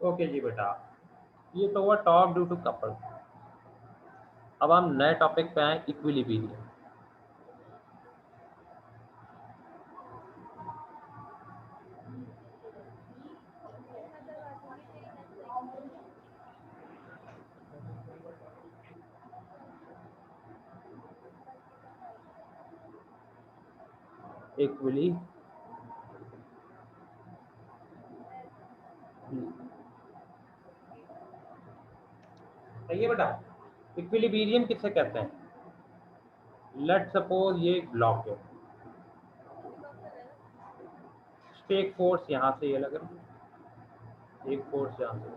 Okay जी बेटा, ये तो हुआ टॉर्क ड्यू टू कपल। अब हम नए टॉपिक पे आए, इक्विलिब्रियम। इक्विली सही है बेटा। इक्विलिब्रियम किसे कहते हैं? लेट सपोज ये एक ब्लॉक है, एक फोर्स यहाँ से ये लग रही है, एक फोर्स यहाँ से,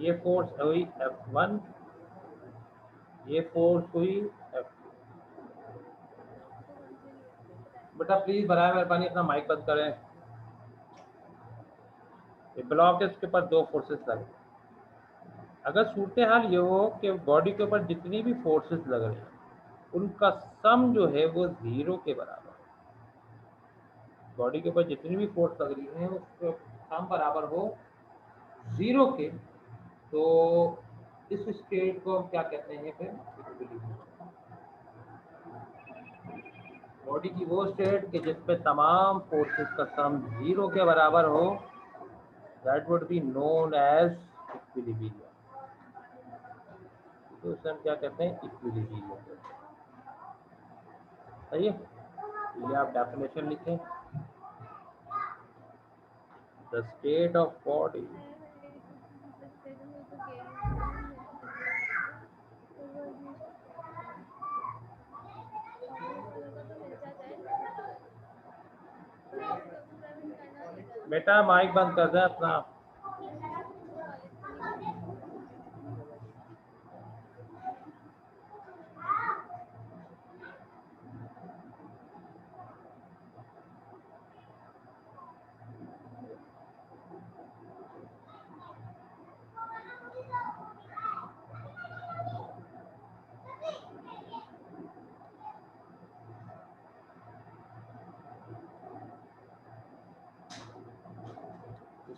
ये फोर्स हुई F1, ये फोर्स हुई F। बेटा प्लीज बराए मेहरबानी अपना माइक बंद करें। ये ब्लॉक है, इसके ऊपर दो फोर्सेस लगे। अगर सूरत हाल ये हो कि बॉडी के ऊपर जितनी भी फोर्सेस लग रही हैं उनका सम जो है वो जीरो के बराबर है। बॉडी के ऊपर जितनी भी फोर्स लग रही है उसका सम बराबर हो जीरो के, तो इस स्टेट को हम क्या कहते हैं फिर? इक्विलिब्रियम। बॉडी की वो स्टेट कि जिसपे तमाम फोर्सेस का सम जीरो के बराबर हो, that would be known as equilibrium. तो उसे हम क्या कहते हैं? इक्विलिब्रियम। सही है, ये आप डेफिनेशन लिखें। द स्टेट ऑफ बॉडी बेटा माइक बंद कर दें अपना।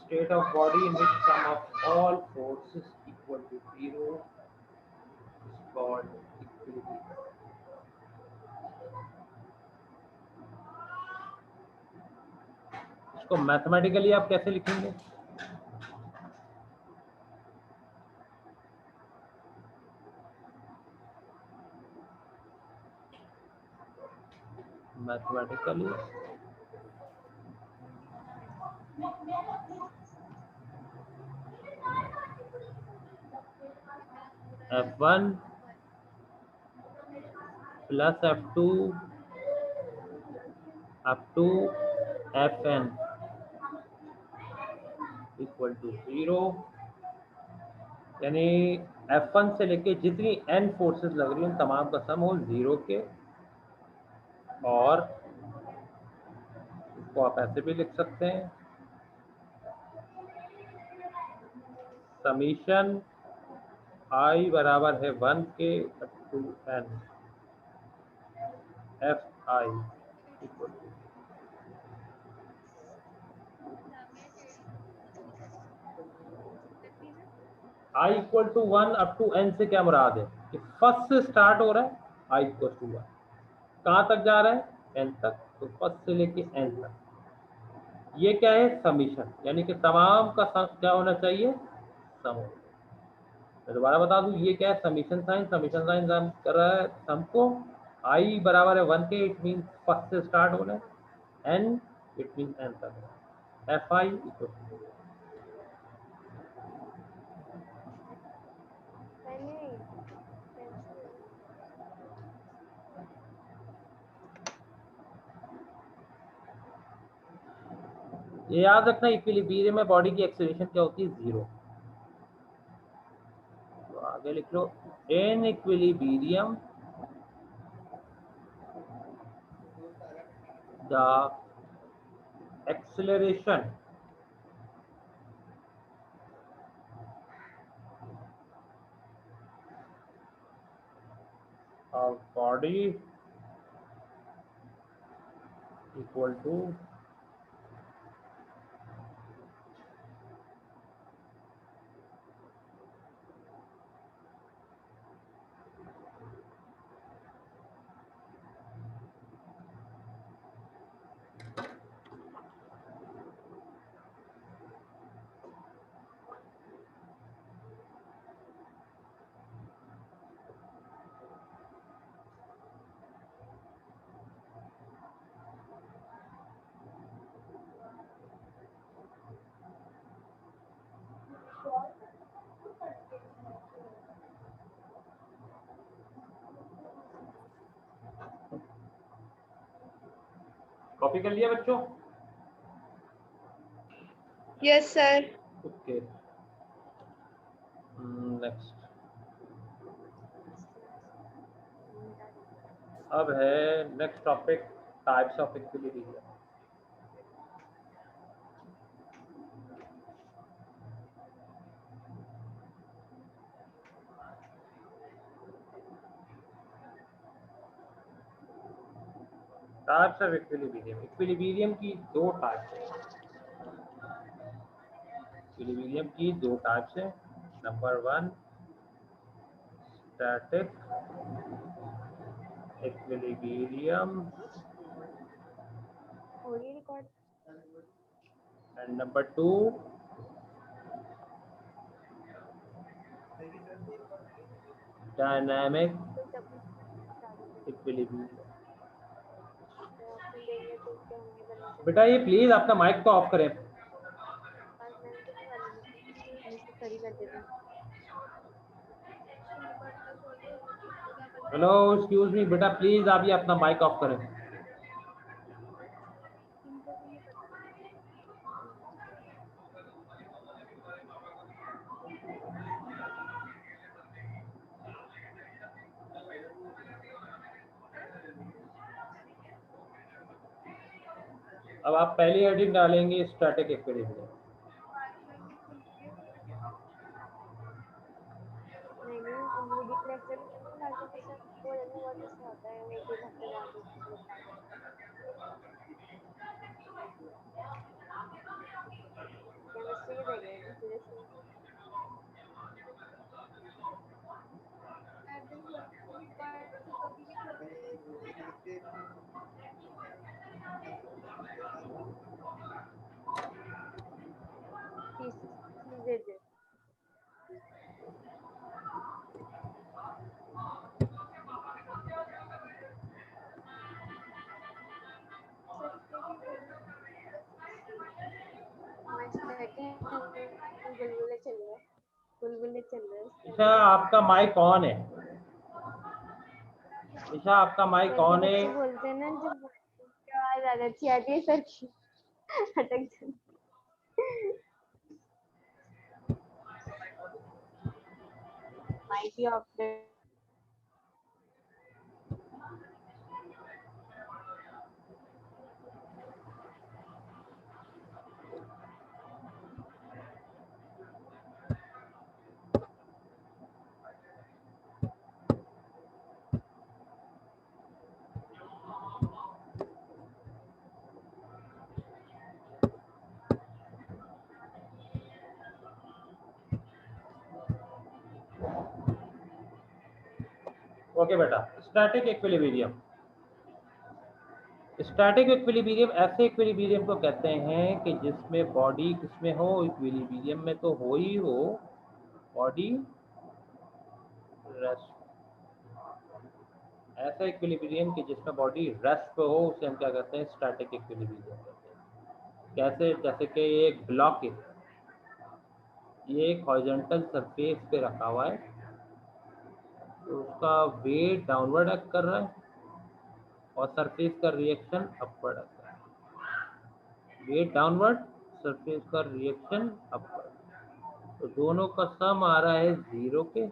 State of body in which sum of all forces equal to zero is called equilibrium. इसको मैथमेटिकली आप कैसे लिखेंगे? Mathematically F1 plus F2 up to Fn equal to zero, यानी F1 से लेके जितनी n फोर्सेस लग रही हैं तमाम का सम हो जीरो के। और इसको आप ऐसे भी लिख सकते हैं, समीशन i बराबर है 1 के up to n Fi equal to i equal to 1 up to n से क्या मुराद है कि फर्स्ट से स्टार्ट हो रहा है i इक्वल टू 1, कहाँ तक जा रहा है? n तक। तो फर्स्ट से लेके n तक ये क्या है? समीशन, यानी कि तमाम का सम क्या होना चाहिए? सम हो। मैं दोबारा बता दूं, ये क्या है? समीशन साइन कर रहा है सम को। i बराबर है 1 के, इट मीन फर्स्ट से स्टार्ट हो रहा है। n इट मीन n तक। Fi इक्वल टू, ये याद रखना इक्विलिब्रियम में बॉडी की एक्सेलरेशन क्या होती है? जीरो। तो आगे लिख लो, in equilibrium the acceleration of body equal to copy कर लिया बच्चों? Yes sir. ओके, नेक्स्ट अब है next topic, types of equilibrium. Types of equilibrium, equilibrium की दो टाइप्स है। इक्विलिब्रियम की दो टाइप्स है। Number 1 static equilibrium and number 2 dynamic equilibrium. बेटा ये प्लीज अपना माइक को ऑफ करें। हेलो एक्सक्यूज मी बेटा, प्लीज आप ये अपना माइक ऑफ करें। अब आप पहली हेडिंग डालेंगे स्टैटिक इक्विलिब्रियम। ईशा आपका माइक ऑन है। ईशा आपका माइक ऑन है। बोलते हैं ना जब आवाज आ जाती है सर की अटक जाती। माइक ही ऑफ है। ओके बेटा, स्टैटिक इक्विलिब्रियम। स्टैटिक इक्विलिब्रियम ऐसे इक्विलिब्रियम को कहते हैं कि जिसमें बॉडी किसमें हो, इक्विलिब्रियम में तो हो ही हो, बॉडी रेस्ट। ऐसा इक्विलिब्रियम कि जिसमें बॉडी रेस्ट पे हो उसे हम क्या कहते हैं, स्टैटिक इक्विलिब्रियम कहते हैं। कैसे? जैसे कि ये एक ब्लॉक है, ये एक हॉरिजॉन्टल सरफेस पे रखा हुआ है, तो उसका वेट डाउनवर्ड एक्ट कर रहा है और सरफेस का रिएक्शन अपवर्ड एक्ट कर रहा है। वेट डाउनवर्ड, सरफेस का रिएक्शन अपवर्ड, तो दोनों का सम आ रहा है 0 पे।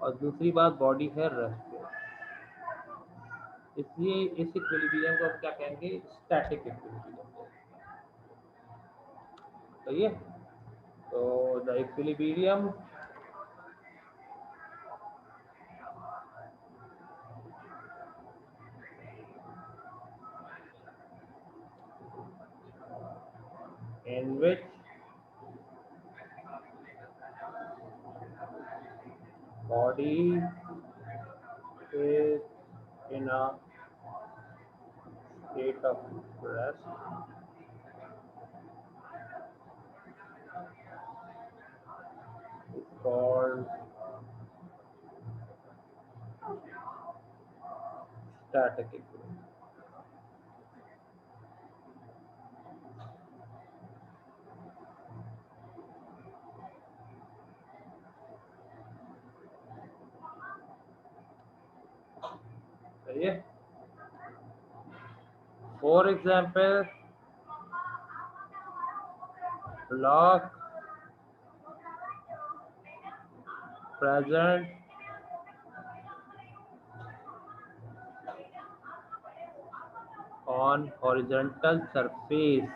और दूसरी बात, बॉडी है रेस्ट पे, इसलिए इस इक्विलिब्रियम को हम क्या कहेंगे, स्टैटिक इक्विलिब्रियम। सही है? तो the equilibrium in which body is in a state of rest is called static equilibrium. सही है? For example, block present on horizontal surface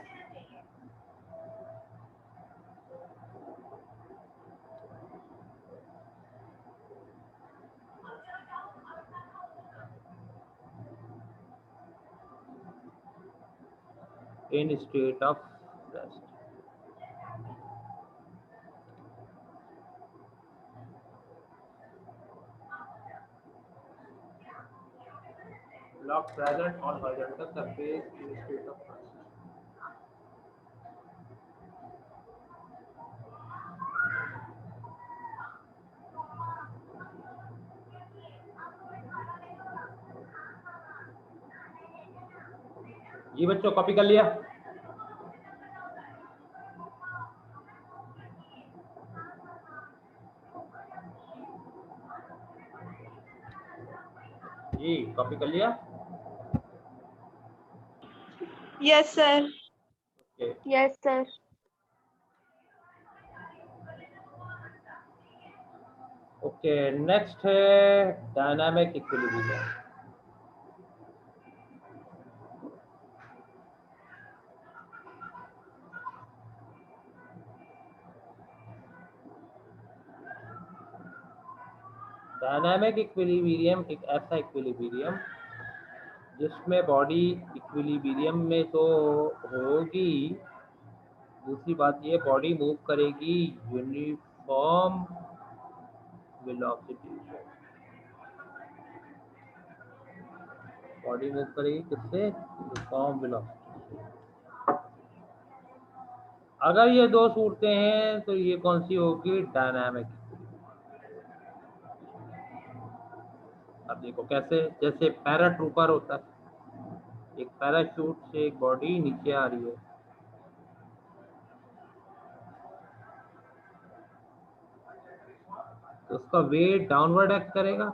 in state of rest. Block present on horizontal surface in state of rest. ये बच्चों copy कर लिया? जी copy कर लिया? Yes sir. Okay yes sir. Okay, next है dynamic equilibrium. Dynamic equilibrium एक ऐसा equilibrium जिसमें बॉडी इक्विलिब्रियम में तो होगी, दूसरी बात ये बॉडी मूव करेगी यूनिफॉर्म वेलोसिटी। बॉडी मूव करेगी किससे? Uniform velocity. अगर ये दो सूरतें हैं तो ये कौन सी होगी? डायनामिक। अब देखो कैसे, जैसे पैराट्रूपर होता है, एक पैराशूट से एक बॉडी नीचे आ रही है, तो उसका वेट डाउनवर्ड एक्ट करेगा,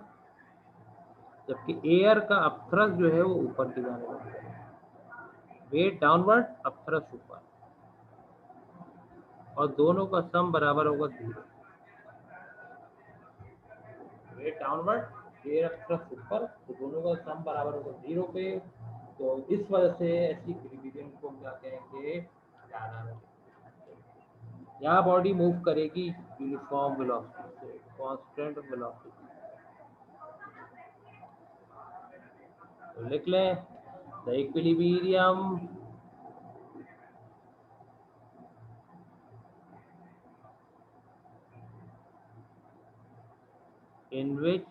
जबकि एयर का अपथ्रस्ट जो है वो ऊपर की जाने लगेगा। वेट डाउनवर्ड, अपथ्रस्ट ऊपर, और दोनों का सम बराबर होगा 0। वेट डाउनवर्ड, एयर अपथ्रस्ट ऊपर, तो दोनों का सम बराबर होगा 0 पे। तो इस वजह से ऐसी इक्विलिब्रियम को हम क्या कहेंगे? डायनामिक। यहाँ बॉडी मूव करेगी यूनिफॉर्म वेलोसिटी से, कांस्टेंट वेलोसिटी। तो लिख लें the equilibrium in which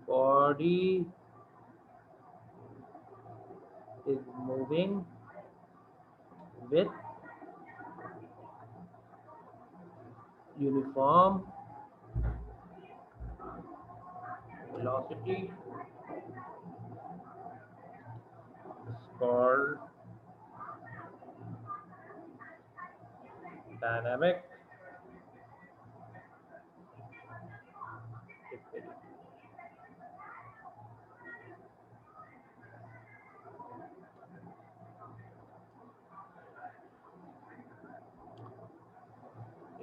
body is moving with uniform velocity is called dynamic equilibrium.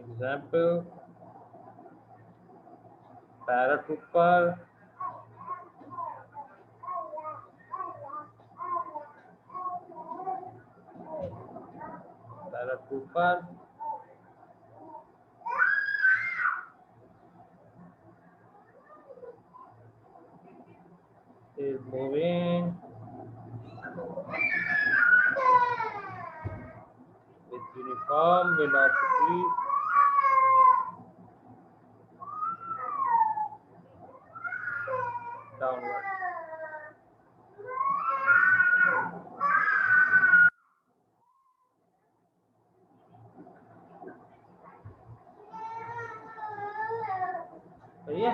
Example, paratrooper is moving with uniform velocity downward. सही है?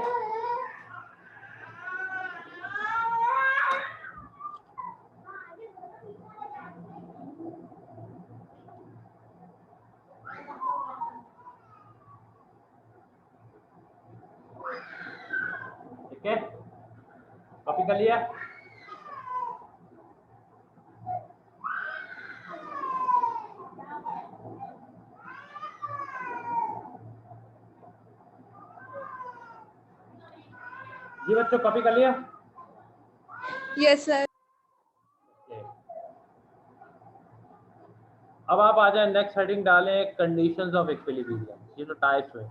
कर लिया? जी बच्चों, कॉपी कर लिया? Yes, sir. अब आप आ जाए, नेक्स्ट हेडिंग डालें कंडीशंस ऑफ इक्विलिब्रियम। ये तो टाइप्स हुए।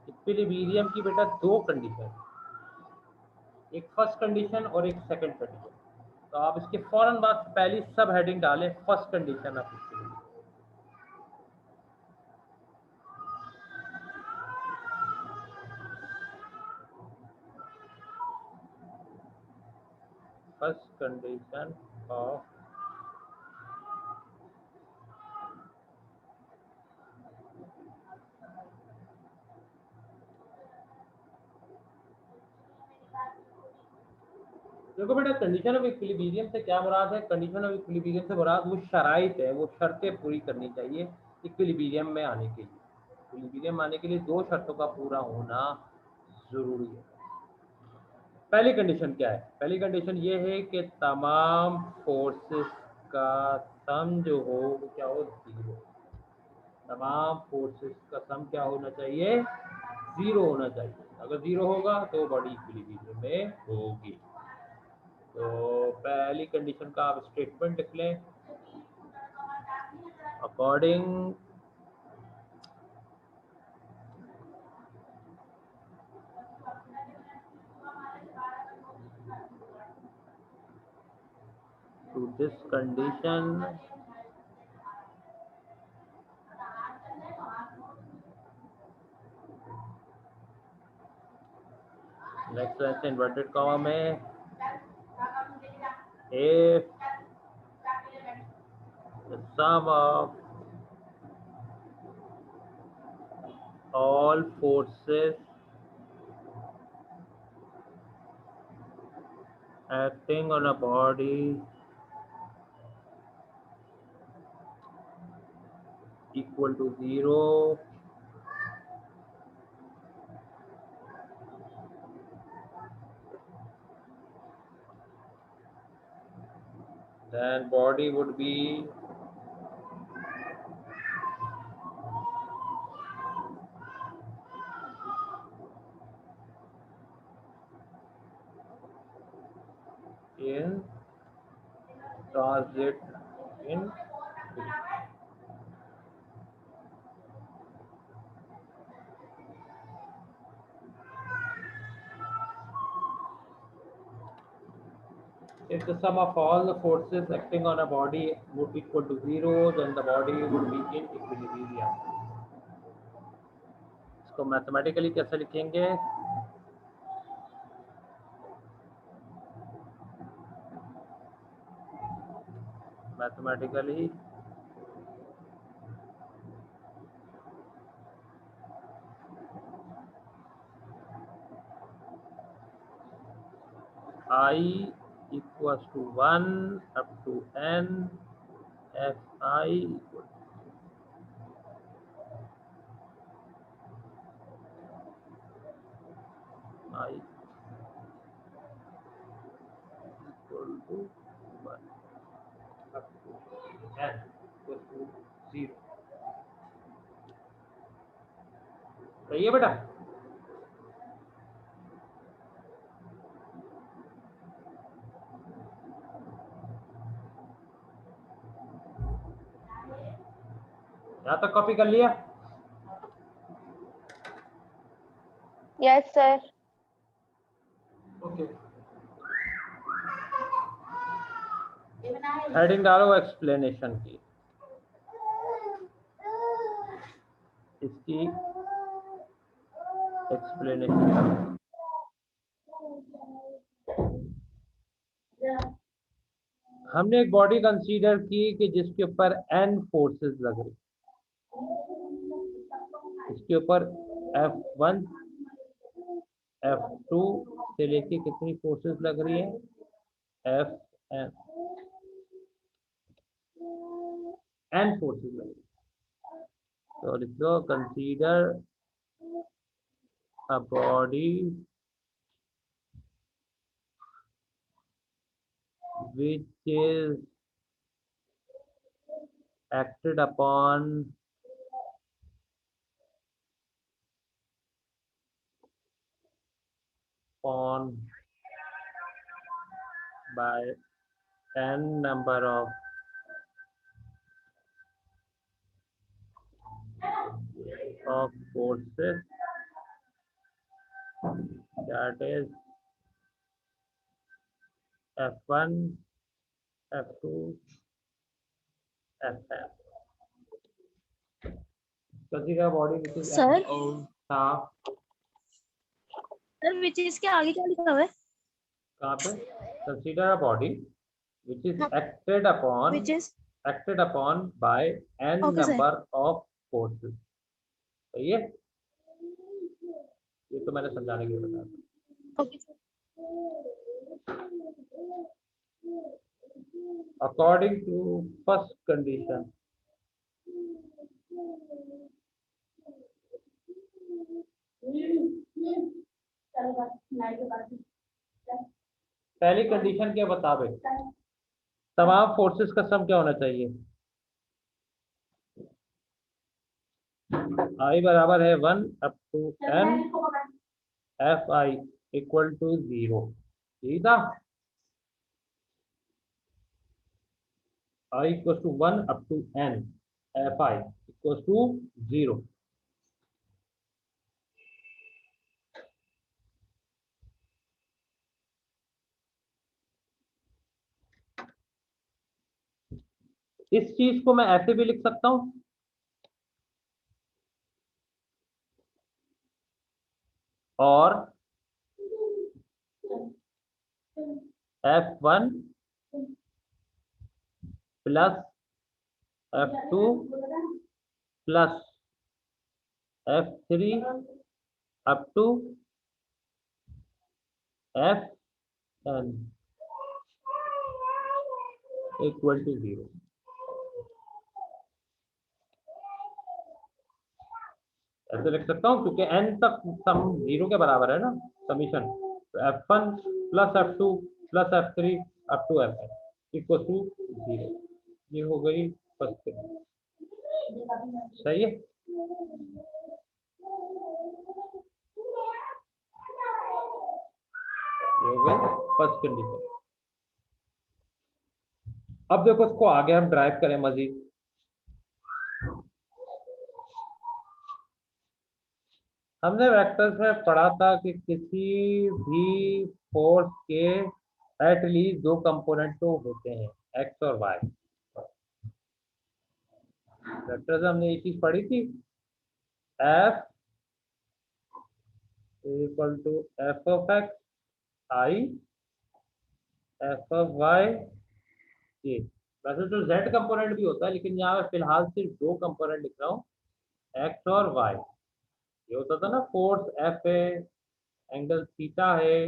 इक्विलिब्रियम की बेटा दो कंडीशन, एक फर्स्ट कंडीशन और एक सेकंड कंडीशन। तो आप इसके फौरन बाद पहली सब हेडिंग डालें first condition of equilibrium. First condition of देखो बेटा, कंडीशन ऑफ इक्विलिब्रियम से क्या मुराद है? कंडीशन ऑफ इक्विलिब्रियम से मुराद वो शराइत है, वो शर्तें पूरी करनी चाहिए इक्विलिब्रियम में आने के लिए। इक्विलिब्रियम आने के लिए दो शर्तों का पूरा होना जरूरी है। पहली कंडीशन क्या है? पहली कंडीशन ये है कि तमाम फोर्सेस का सम जो हो वो क्या हो? जीरो। तमाम फोर्सेस का सम क्या होना चाहिए? जीरो होना चाहिए। अगर जीरो होगा तो बॉडी इक्विलिब्रियम में होगी। तो पहली कंडीशन का आप स्टेटमेंट लिख लें, according to this condition next line inverted comma में, if the sum of all forces acting on a body equal to zero, then body would be in transit in if the sum of all the forces acting on a body would be equal to zero, then the body would be in equilibrium. इसको mathematically कैसे लिखेंगे? Mathematically I equals to 1 up to n fi equal I equal to 1 up to n equal to 0। सही है बेटा? यहाँ तक copy कर लिया? Yes, sir. ओके, हेडिंग डालो एक्सप्लेनेशन की। इसकी एक्सप्लेनेशन हमने एक बॉडी कंसीडर की कि जिसके ऊपर n फोर्सेस लग रही। इसके ऊपर F1 F2 से लेके कितनी फोर्सेस लग रही है? Fn। n फोर्सेस लगेंगे। तो लिख low consider a body which is acted upon by n number of forces, that is F1, F2, Fn. Consider a body which is sir हाँ सर विच इसके आगे क्या लिखा हुआ है? कहाँ पे? Consider a body which is हाँ. acted upon Which is by n Okay, sir. number of forces. सही है? ये तो मैंने समझाने के लिए बताया था। okay sir. According to first condition, पहली कंडीशन के मुताबिक तमाम फोर्सेस का सम क्या होना चाहिए? I बराबर है 1 up to n Fi equal to 0। यही था। I equal to 1 up to n Fi equal to 0। इस चीज को मैं ऐसे भी लिख सकता हूं, और F1 plus F2 plus F3 up to Fn equal to 0। ऐसे लिख सकता हूँ क्योंकि n तक सम 0 के बराबर है ना, समीशन। तो F1 plus F2 plus F3 up to Fn equal to 0। ये हो गई फर्स्ट कंडीशन। सही है? ये हो गई फर्स्ट कंडीशन। अब देखो इसको आगे हम ड्राइव करें मजीद। हमने वेक्टर्स में पढ़ा था कि किसी भी फोर्स के एटलीस्ट दो कंपोनेंट तो होते हैं, एक्स और वाई। वेक्टर्स में हमने ये चीज पढ़ी थी, F equal to F of X I F of Y ये। वैसे तो जेड कंपोनेंट भी होता है, लेकिन यहाँ मैं फिलहाल सिर्फ दो कंपोनेंट लिख रहा हूँ, एक्स और वाई। ये होता था ना फोर्स एफ है, एंगल थीटा है,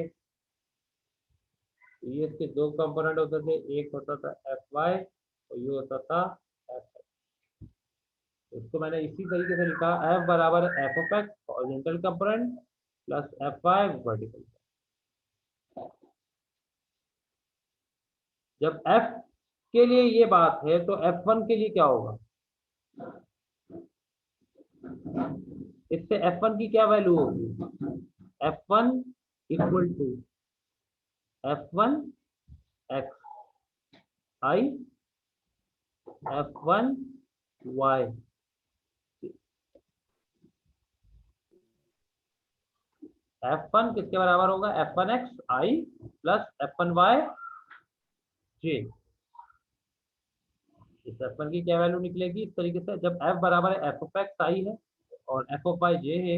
ये इसके दो कंपोनेंट होते थे, एक होता था एफ वाई और ये होता था एफ एक्स। इसको मैंने इसी तरीके से लिखा, एफ बराबर F of X horizontal component plus F Y vertical. जब एफ के लिए ये बात है तो F1 के लिए क्या होगा? इससे F1 की क्या वैल्यू होगी? F1 equal to F1 X I F1 Y. F1 किसके बराबर होगा? F1 X I plus F1 Y J. इस F1 की क्या वैल्यू निकलेगी इस तरीके से, जब F बराबर है एफ ऑफ एक्स आई है और एफ ऑफ वाई जे है,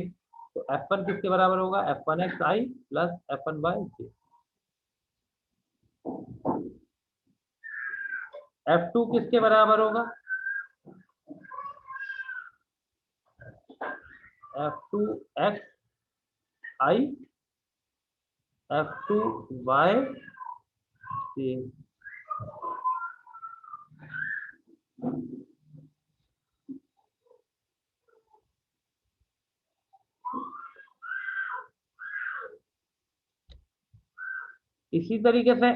तो F1 किसके बराबर होगा? F1 X I plus F1 Y J. F2 किसके बराबर होगा? F2 एक्स आई F2 वाई जे। इसी तरीके से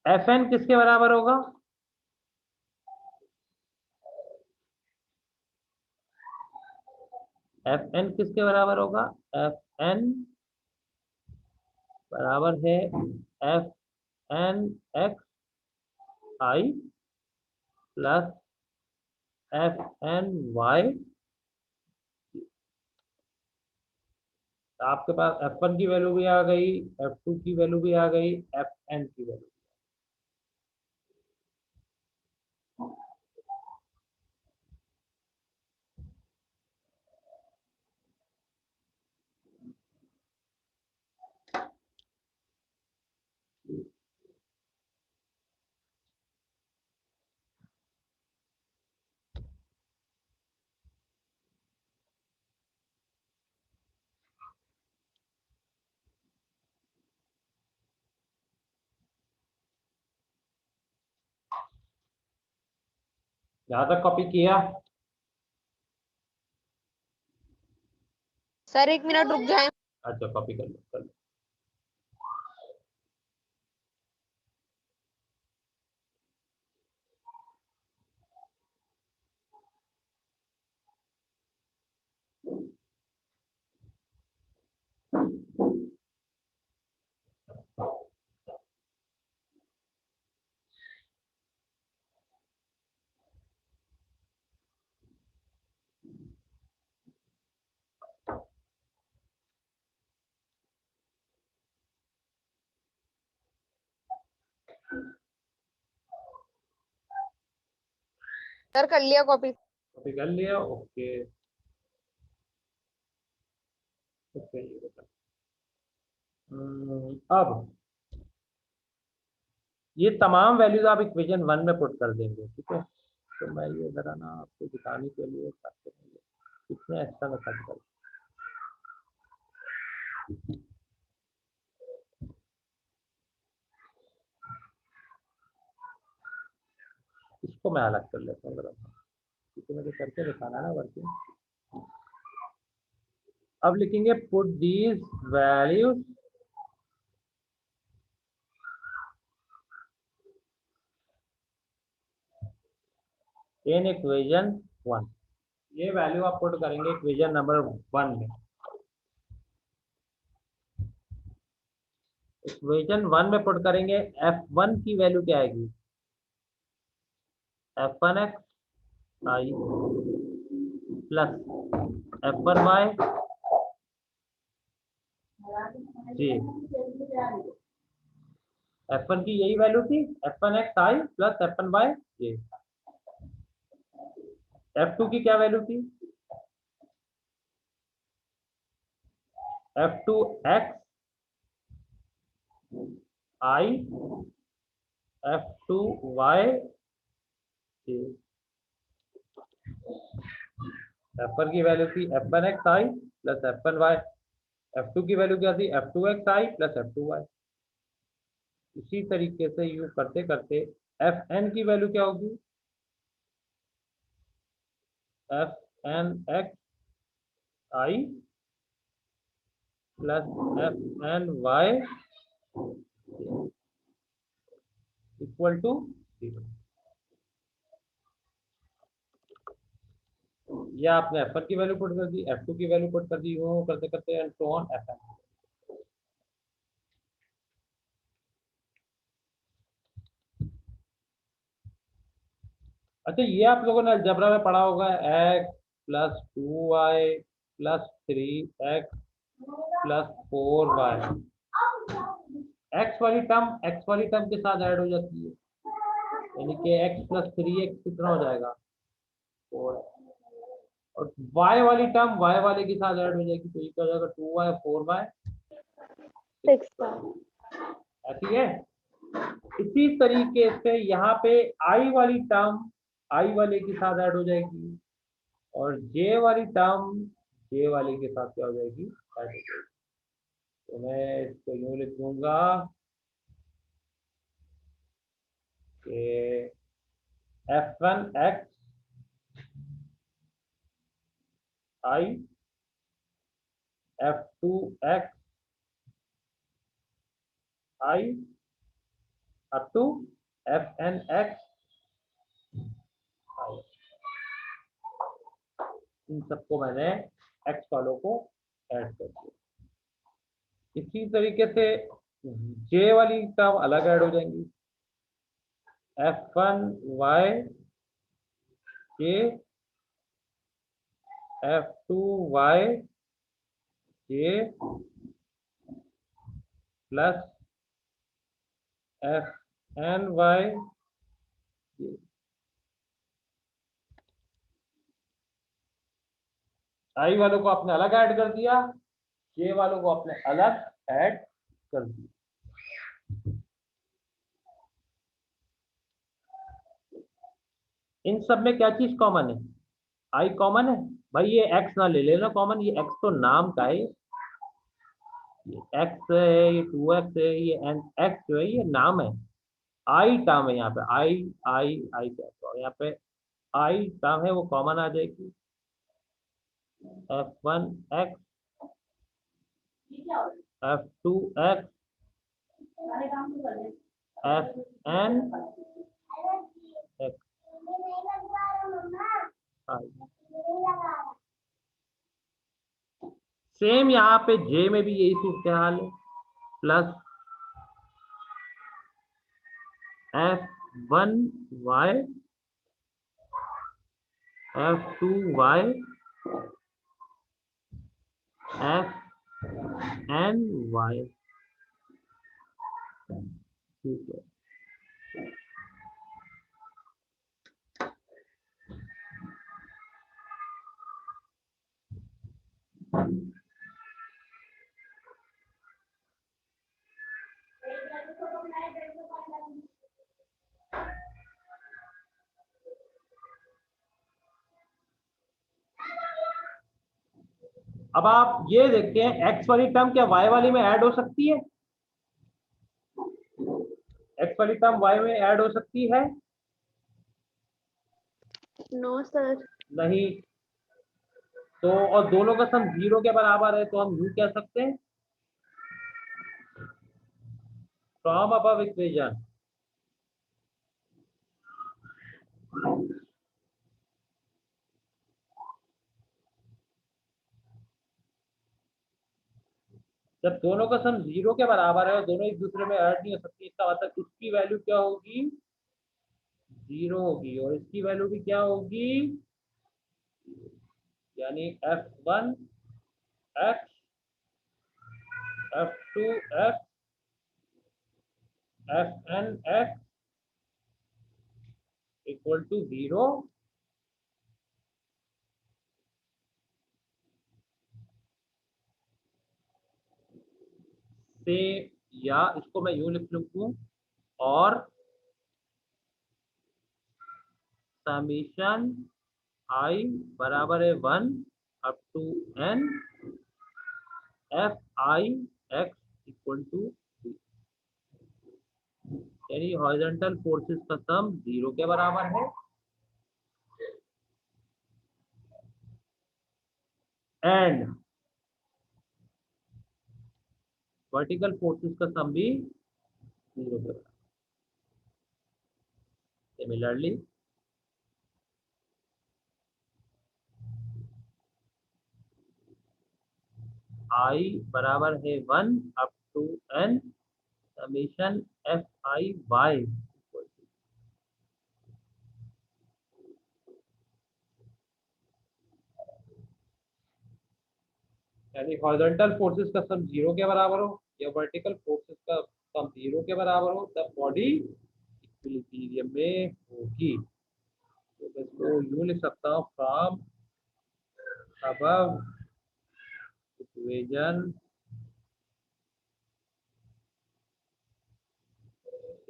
एफ एन किसके बराबर होगा, एफ एन किसके बराबर होगा, एफ एन बराबर है F N X I plus F N Y. आपके पास एफ वन की वैल्यू भी आ गई, एफ टू की वैल्यू भी आ गई, एफ एन की वैल्यू। यहाँ तक कॉपी किया? सर 1 मिनट रुक जाए। अच्छा कॉपी कर लो, कर लो। सर कर लिया कॉपी। कॉपी कर लिया, ओके। ओके, ये बता। अब ये तमाम वैल्यूज आप इक्वेशन वन में पुट कर देंगे, ठीक है। तो मैं ये जरा ना आपको दिखाने के लिए कितने एक्स्ट्रा में कट कर, इसको मैं अलग कर लेता हूँ जरा, क्योंकि मुझे करके दिखाना है ना वर्किंग। अब लिखेंगे put these values in equation one. ये वैल्यू आप पुट करेंगे इक्वेशन नंबर वन में। इक्वेशन वन में पुट करेंगे, एफ वन की वैल्यू क्या आएगी, F one X I plus F one Y G. F one की यही वैल्यू थी, F one X I plus F one Y G. F two की क्या वैल्यू थी, F two X I F two Y G. F one की value थी F one X I plus F one Y, F two की value क्या थी, F two X I plus F two Y. इसी तरीके से use करते करते एफ एन की वैल्यू क्या होगी, F N X I plus F N Y equal to 0। या आपने एफ वन की वैल्यू पुट कर दी, एफ टू की वैल्यू पुट कर दी, यूं करते करते and so on F N. अच्छा, ये आप लोगों ने अलजेब्रा में पढ़ा होगा, X plus two Y plus three X plus four Y. X वाली टर्म के साथ ऐड हो जाती है, यानी कि एक्स प्लस थ्री एक्स कितना हो जाएगा, फोर। और वाई वाली टर्म वाई वाले के साथ ऐड हो जाएगी, तो ये क्या हो जाएगा, टू वाई फोर वाई 6। ऐसी है। इसी तरीके से यहाँ पे आई वाली टर्म आई वाले के साथ ऐड हो जाएगी, और जे वाली टर्म जे वाले के साथ क्या हो जाएगी, ऐड हो जाएगी। तो मैं इसको यूं लिख दूंगा कि F one X I F two x I up to fn x I। इन सबको मैंने x वालों को ऐड कर दिया। इसी तरीके से j वाली टर्म अलग ऐड हो जाएंगी, f1 y j f2 y j plus fn y j। i वालों को आपने अलग ऐड कर दिया, j वालों को आपने अलग ऐड कर दिया। इन सब में क्या चीज कॉमन है? i कॉमन है भाई, ये x ना ले लेना कॉमन, ये x तो नाम का है, ये x है, ये 2x है, ये x जो है ये नाम है, i टर्म है यहाँ पे, i कहते हैं, यहाँ पे i टर्म है वो कॉमन आ जाएगी, f1x f2x fn x same यहाँ पे j में भी यही सूरत हाल है, प्लस f1y f2y fny। ठीक है, अब आप ये देखते हैं x वाली टर्म क्या y वाली में ऐड हो सकती है? x वाली टर्म y में ऐड हो सकती है? No sir. नहीं। तो और दोनों का सम 0 के बराबर है, तो हम यूं कह सकते हैं फ्रॉम अबव इक्वेशन जब दोनों का सम 0 के बराबर है और दोनों एक दूसरे में ऐड नहीं हो सकती, इसका मतलब इसकी वैल्यू क्या होगी? 0 होगी, और इसकी वैल्यू भी क्या होगी? यानी f1 x f2 x fn x equal to 0। से या इसको मैं यूं लिख लूं, और समीशन i बराबर है 1 up to n f i x equal to, यानी हॉरिजॉन्टल फोर्सेस का सम 0 के बराबर है, एंड वर्टिकल फोर्सेस का सम भी 0 के बराबर। सिमिलरली i बराबर है 1 up to n summation f i y equal to, यानी हॉरिजॉन्टल फोर्सेस का सम 0 के बराबर हो या वर्टिकल फोर्सेस का सम 0 के बराबर हो, तब बॉडी इक्विलिब्रियम में होगी। तो मैं इसको यूं लिख सकता हूँ, from above equation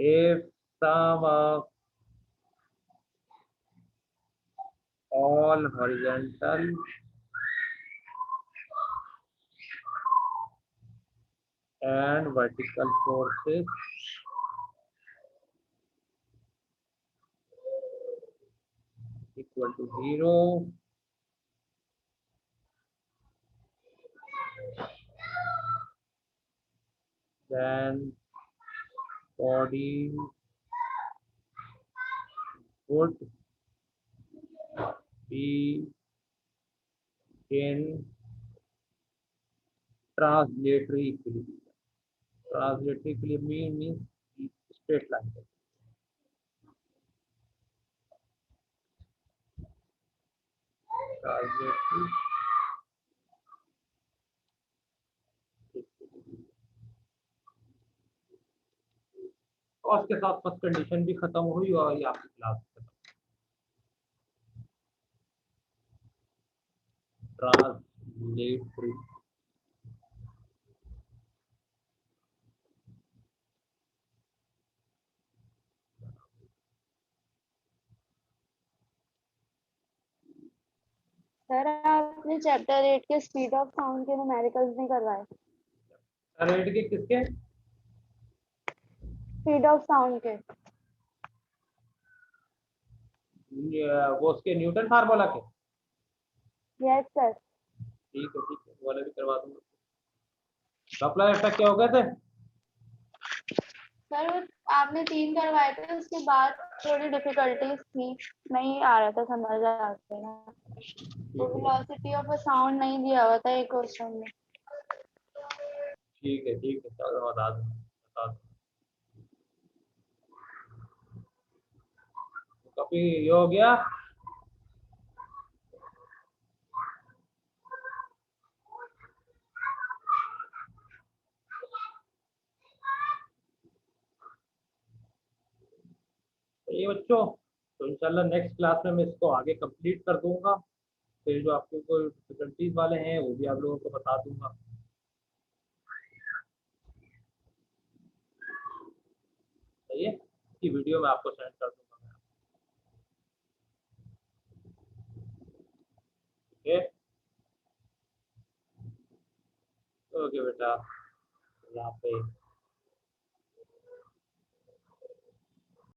if sum of all horizontal and vertical forces equal to 0, then body would be in translatory equilibrium. Translatory equilibrium means straight line. Translatory equilibrium. और उसके साथ फर्स्ट कंडीशन भी खत्म हुई और ये आपकी क्लास खत्म। ट्रांसलेटरी सर आपने चैप्टर 8 के स्पीड ऑफ साउंड के न्यूमेरिकल्स नहीं करवाए? रेड के किसके? स्पीड ऑफ साउंड के। वो उसके न्यूटन फार्मूला के। Yes sir. ठीक है वो वाला भी करवा दूंगा। डॉपलर इफेक्ट क्या हो गए थे? सर आपने 3 करवाए थे, उसके बाद थोड़ी डिफिकल्टीज थी, नहीं आ रहा था समझ आते ना। तो वेलोसिटी ऑफ अ साउंड नहीं दिया हुआ था एक क्वेश्चन में। ठीक है चलो बता दूँ। कॉपी ये हो गया। ये बच्चों, तो इंशाल्लाह नेक्स्ट क्लास में मैं इसको आगे कंप्लीट कर दूंगा। फिर जो आपके कोई डिफिकल्टीज वाले हैं वो भी आप लोगों को बता दूंगा। सही है, इसकी वीडियो मैं आपको सेंड कर दूंगा मैं। ठीक है, ओके बेटा, यहाँ पे